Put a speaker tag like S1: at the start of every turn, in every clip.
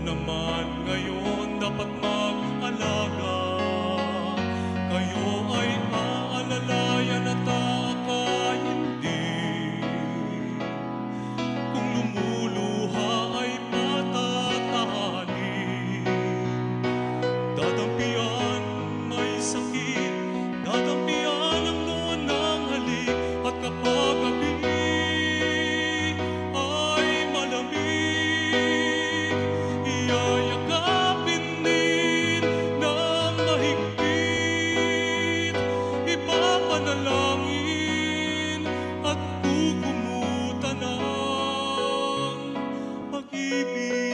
S1: naman ngayon dapat mag-alaga. Kayo ay aalalayan at akay hindi. Kung lumuluha ay patatahanin. Dadampian may sakit, dadampian ang noon ng halik. At kapag gabi ay malamig, iyayakapin din ng mahigpit. Ipapanalangin at kukumutan ng pag-ibig.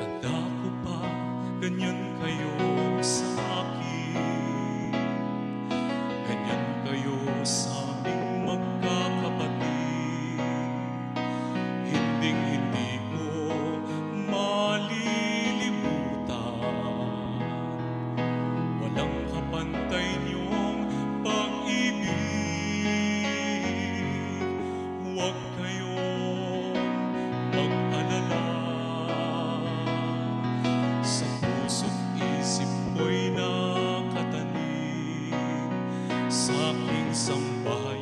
S1: Tanda ko pa, ganyan kayo sa akin, ganyan kayo sa aming magkakapatid. Hinding-hindi ko malilimutan, walang kapantay niyong pag-ibig. Huwag kayong mag-alala, sa puso't isip ko'y nakatanim sa aking sambahay.